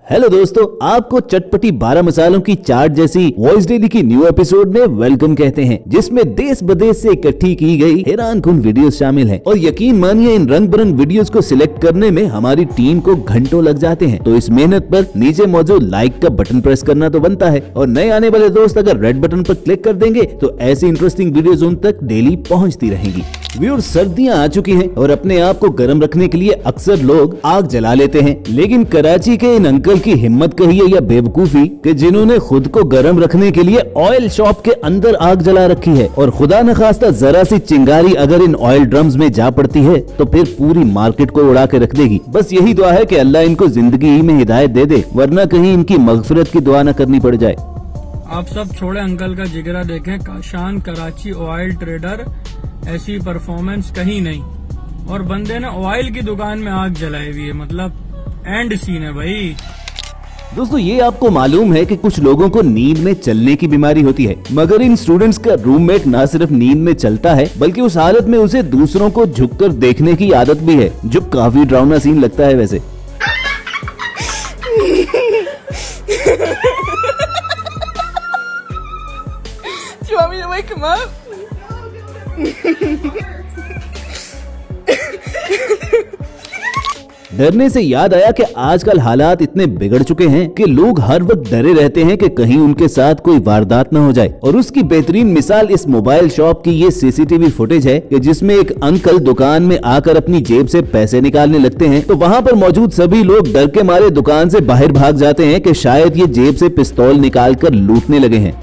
Hello दोस्तों, आपको चटपटी 12 मसालों की चाट जैसी वॉइस डेली की न्यू एपिसोड में वेलकम कहते हैं, जिसमें देश विदेश से इकट्ठी की गई हैरानकुन वीडियोस शामिल हैं। और यकीन मानिए, इन रंग बिरंग वीडियोस को सिलेक्ट करने में हमारी टीम को घंटों लग जाते हैं। तो इस मेहनत पर नीचे मौजूद लाइक का बटन प्रेस करना तो बनता है, और नए आने वाले दोस्त अगर रेड बटन पर क्लिक कर देंगे तो ऐसी इंटरेस्टिंग वीडियोस उन तक डेली पहुँचती रहेंगी। व्यूअर्स, सर्दियाँ आ चुकी हैं और अपने आप को गर्म रखने के लिए अक्सर लोग आग जला लेते हैं, लेकिन कराची के इन अंकल की हिम्मत कहिए या बेवकूफी कि जिन्होंने खुद को गर्म रखने के लिए ऑयल शॉप के अंदर आग जला रखी है। और खुदा न खास्ता जरा सी चिंगारी अगर इन ऑयल ड्रम्स में जा पड़ती है तो फिर पूरी मार्केट को उड़ा के रख देगी। बस यही दुआ है कि अल्लाह इनको जिंदगी ही में हिदायत दे दे, वरना कहीं इनकी मगफिरत की दुआ न करनी पड़ जाए। आप सब छोड़े, अंकल का जिगरा देखें। काशान कराची ऑयल ट्रेडर, ऐसी परफॉर्मेंस कहीं नहीं। और बंदे ने ऑयल की दुकान में आग जलाई हुई है, मतलब एंड सीन है भाई। दोस्तों, ये आपको मालूम है कि कुछ लोगों को नींद में चलने की बीमारी होती है, मगर इन स्टूडेंट्स का रूममेट ना सिर्फ नींद में चलता है बल्कि उस हालत में उसे दूसरों को झुककर देखने की आदत भी है, जो काफी डरावना सीन लगता है वैसे। Do you want me to wake him up? डरने से याद आया कि आजकल हालात इतने बिगड़ चुके हैं कि लोग हर वक्त डरे रहते हैं कि कहीं उनके साथ कोई वारदात न हो जाए। और उसकी बेहतरीन मिसाल इस मोबाइल शॉप की ये सीसीटीवी फुटेज है कि जिसमें एक अंकल दुकान में आकर अपनी जेब से पैसे निकालने लगते हैं, तो वहाँ पर मौजूद सभी लोग डर के मारे दुकान से बाहर भाग जाते हैं कि शायद ये जेब से पिस्तौल निकाल कर लूटने लगे हैं।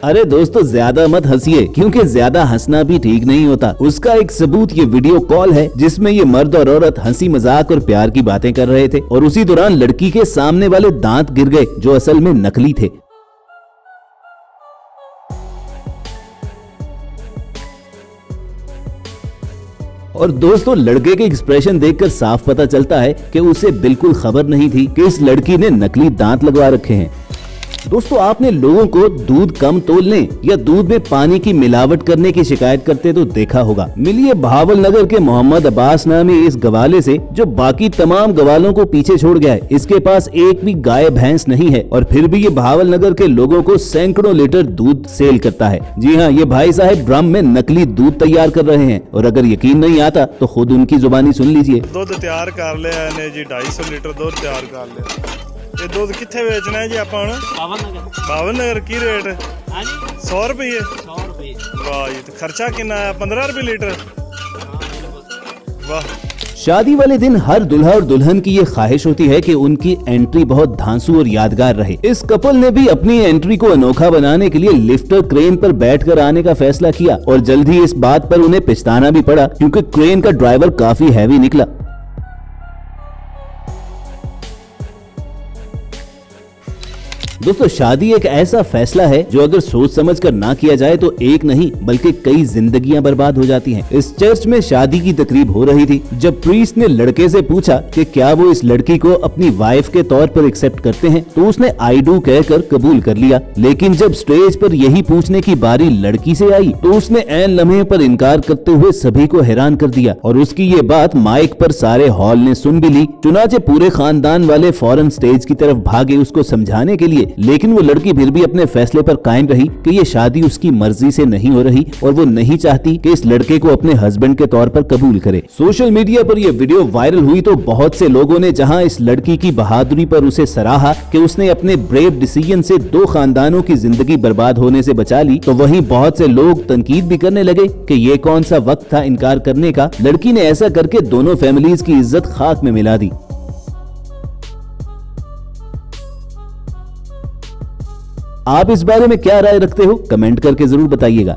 अरे दोस्तों, ज्यादा मत हंसिए, क्योंकि ज्यादा हंसना भी ठीक नहीं होता। उसका एक सबूत ये वीडियो कॉल है जिसमें ये मर्द और औरत हंसी मजाक और प्यार की बातें कर रहे थे, और उसी दौरान लड़की के सामने वाले दांत गिर गए जो असल में नकली थे। और दोस्तों, लड़के के एक्सप्रेशन देखकर साफ पता चलता है कि उसे बिल्कुल खबर नहीं थी कि इस लड़की ने नकली दांत लगवा रखे हैं। दोस्तों, आपने लोगों को दूध कम तोलने या दूध में पानी की मिलावट करने की शिकायत करते तो देखा होगा। मिलिए भावल नगर के मोहम्मद अब्बास नामी इस गवाले से, जो बाकी तमाम गवालों को पीछे छोड़ गया है। इसके पास एक भी गाय भैंस नहीं है, और फिर भी ये भावल नगर के लोगों को सैकड़ों लीटर दूध सेल करता है। जी हाँ, ये भाई साहब ड्रम में नकली दूध तैयार कर रहे हैं, और अगर यकीन नहीं आता तो खुद उनकी जुबानी सुन लीजिए। दूध तैयार कर लिया ने जी, 250 लीटर दूध तैयार कर लिया। ये दूध कितने बेचना है जी आप? बावन नगर की रेट? 100 रुपये। वाह, ये तो खर्चा कितना है? 15 रुपये लीटर। वाह। शादी वाले दिन हर दुल्हा और दुल्हन की ये ख्वाहिश होती है कि उनकी एंट्री बहुत धांसू और यादगार रहे। इस कपल ने भी अपनी एंट्री को अनोखा बनाने के लिए लिफ्ट और क्रेन पर बैठकर आने का फैसला किया, और जल्द ही इस बात पर उन्हें पछताना भी पड़ा, क्योंकि क्रेन का ड्राइवर काफी हैवी निकला। दोस्तों, शादी एक ऐसा फैसला है जो अगर सोच समझ कर ना किया जाए तो एक नहीं बल्कि कई जिंदगियां बर्बाद हो जाती हैं। इस चर्च में शादी की तकरीब हो रही थी जब प्रीस्ट ने लड़के से पूछा कि क्या वो इस लड़की को अपनी वाइफ के तौर पर एक्सेप्ट करते हैं, तो उसने आई डू कहकर कबूल कर लिया। लेकिन जब स्टेज पर यही पूछने की बारी लड़की से आई तो उसने ऐन लम्हे पर इनकार करते हुए सभी को हैरान कर दिया, और उसकी ये बात माइक पर सारे हॉल ने सुन भी ली। चुनाचे पूरे खानदान वाले फौरन स्टेज की तरफ भागे उसको समझाने के लिए, लेकिन वो लड़की फिर भी अपने फैसले पर कायम रही कि ये शादी उसकी मर्जी से नहीं हो रही, और वो नहीं चाहती कि इस लड़के को अपने हस्बैंड के तौर पर कबूल करे। सोशल मीडिया पर ये वीडियो वायरल हुई तो बहुत से लोगों ने जहां इस लड़की की बहादुरी पर उसे सराहा कि उसने अपने ब्रेव डिसीजन से 2 खानदानों की जिंदगी बर्बाद होने से बचा ली, तो वहीं बहुत से लोग तनकीद भी करने लगे कि ये कौन सा वक्त था इनकार करने का। लड़की ने ऐसा करके दोनों फैमिलीज की इज्जत खाक में मिला दी। आप इस बारे में क्या राय रखते हो? कमेंट करके जरूर बताइएगा।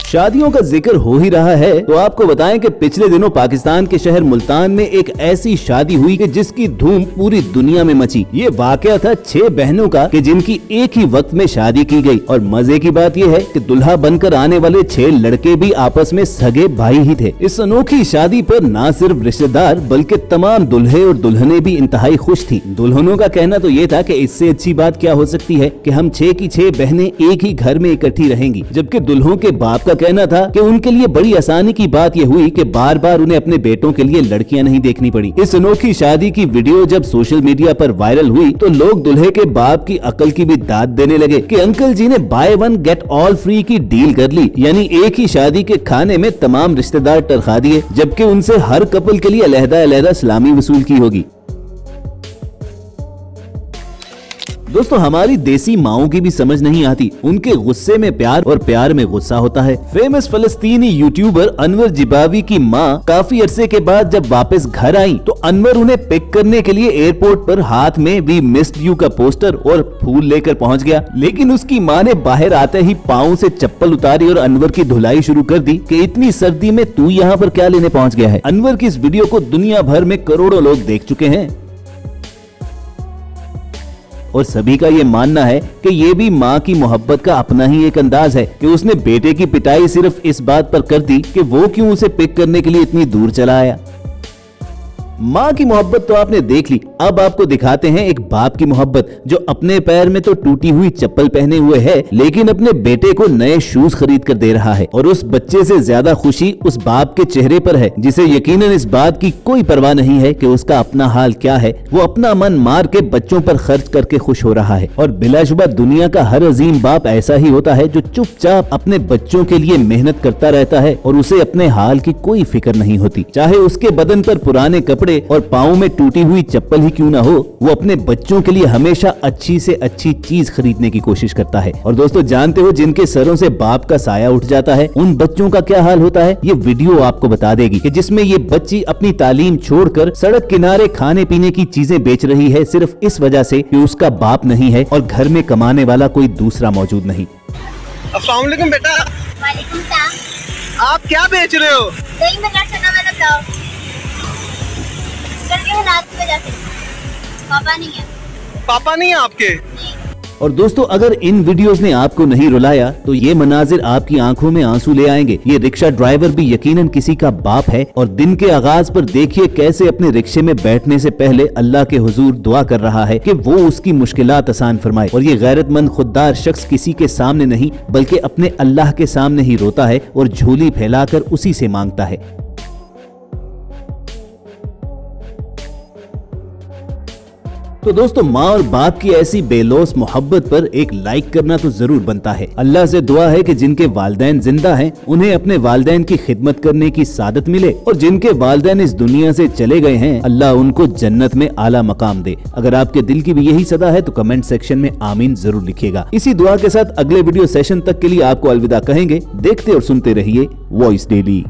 शादियों का जिक्र हो ही रहा है तो आपको बताएं कि पिछले दिनों पाकिस्तान के शहर मुल्तान में एक ऐसी शादी हुई कि जिसकी धूम पूरी दुनिया में मची। ये वाकया था 6 बहनों का कि जिनकी एक ही वक्त में शादी की गई, और मजे की बात यह है कि दुल्हा बनकर आने वाले 6 लड़के भी आपस में सगे भाई ही थे। इस अनोखी शादी पर न सिर्फ रिश्तेदार बल्कि तमाम दुल्हे और दुल्हने भी इंतहाई खुश थी। दुल्हनों का कहना तो ये था कि इससे अच्छी बात क्या हो सकती है कि हम 6 की 6 बहनें एक ही घर में इकट्ठी रहेंगी, जबकि दुल्हों के बाप का कहना था कि उनके लिए बड़ी आसानी की बात यह हुई कि बार बार उन्हें अपने बेटों के लिए लड़कियां नहीं देखनी पड़ी। इस अनोखी शादी की वीडियो जब सोशल मीडिया पर वायरल हुई तो लोग दूल्हे के बाप की अकल की भी दाद देने लगे कि अंकल जी ने by one get all free की डील कर ली, यानी एक ही शादी के खाने में तमाम रिश्तेदार टरखा दिए, जबकि उनसे हर कपल के लिए अलग-अलग सलामी वसूल की होगी। दोस्तों हमारी देसी माओं की भी समझ नहीं आती, उनके गुस्से में प्यार और प्यार में गुस्सा होता है। फेमस फलस्तीनी यूट्यूबर अनवर जिबावी की माँ काफी अरसे के बाद जब वापस घर आई तो अनवर उन्हें पिक करने के लिए एयरपोर्ट पर हाथ में वी मिस्ड यू का पोस्टर और फूल लेकर पहुँच गया, लेकिन उसकी माँ ने बाहर आते ही पाँव से चप्पल उतारी और अनवर की धुलाई शुरू कर दी कि इतनी सर्दी में तू यहाँ पर क्या लेने पहुँच गया है। अनवर की इस वीडियो को दुनिया भर में करोड़ों लोग देख चुके हैं और सभी का ये मानना है कि ये भी माँ की मोहब्बत का अपना ही एक अंदाज है कि उसने बेटे की पिटाई सिर्फ इस बात पर कर दी कि वो क्यों उसे पिक करने के लिए इतनी दूर चला आया। माँ की मोहब्बत तो आपने देख ली, अब आपको दिखाते हैं एक बाप की मोहब्बत जो अपने पैर में तो टूटी हुई चप्पल पहने हुए है लेकिन अपने बेटे को नए शूज खरीद कर दे रहा है। और उस बच्चे से ज्यादा खुशी उस बाप के चेहरे पर है जिसे यकीनन इस बात की कोई परवाह नहीं है कि उसका अपना हाल क्या है। वो अपना मन मार के बच्चों पर खर्च करके खुश हो रहा है। और बिलाशुबा दुनिया का हर अजीम बाप ऐसा ही होता है जो चुपचाप अपने बच्चों के लिए मेहनत करता रहता है और उसे अपने हाल की कोई फिक्र नहीं होती, चाहे उसके बदन पर पुराने कपड़े और पाँव में टूटी हुई चप्पल ही क्यों ना हो। वो अपने बच्चों के लिए हमेशा अच्छी से अच्छी चीज खरीदने की कोशिश करता है। और दोस्तों जानते हो जिनके सरों से बाप का साया उठ जाता है उन बच्चों का क्या हाल होता है, ये वीडियो आपको बता देगी कि जिसमें ये बच्ची अपनी तालीम छोड़कर सड़क किनारे खाने पीने की चीजें बेच रही है सिर्फ इस वजह से कि उसका बाप नहीं है और घर में कमाने वाला कोई दूसरा मौजूद नहीं। अस्सलाम वालेकुम बेटा। वालेकुम सलाम। आप क्या बेच रहे हो? दही में चना वाला पुलाव। कल के हालात की वजह से पापा नहीं है। पापा नहीं है आपके? नहीं। और दोस्तों अगर इन वीडियोस ने आपको नहीं रुलाया तो ये मनाजिर आपकी आंखों में आंसू ले आएंगे। ये रिक्शा ड्राइवर भी यकीनन किसी का बाप है और दिन के आगाज पर देखिए कैसे अपने रिक्शे में बैठने से पहले अल्लाह के हुजूर दुआ कर रहा है कि वो उसकी मुश्किलात आसान फरमाए। और ये गैरतमंद खुददार शख्स किसी के सामने नहीं बल्कि अपने अल्लाह के सामने ही रोता है और झोली फैलाकर उसी से मांगता है। तो दोस्तों माँ और बाप की ऐसी बेलौस मोहब्बत पर एक लाइक करना तो जरूर बनता है। अल्लाह से दुआ है कि जिनके वालिदैन जिंदा हैं उन्हें अपने वालिदैन की खिदमत करने की सादत मिले और जिनके वालिदैन इस दुनिया से चले गए हैं अल्लाह उनको जन्नत में आला मकाम दे। अगर आपके दिल की भी यही सदा है तो कमेंट सेक्शन में आमीन जरूर लिखिएगा। इसी दुआ के साथ अगले वीडियो सेशन तक के लिए आपको अलविदा कहेंगे। देखते और सुनते रहिए वॉइस डेली।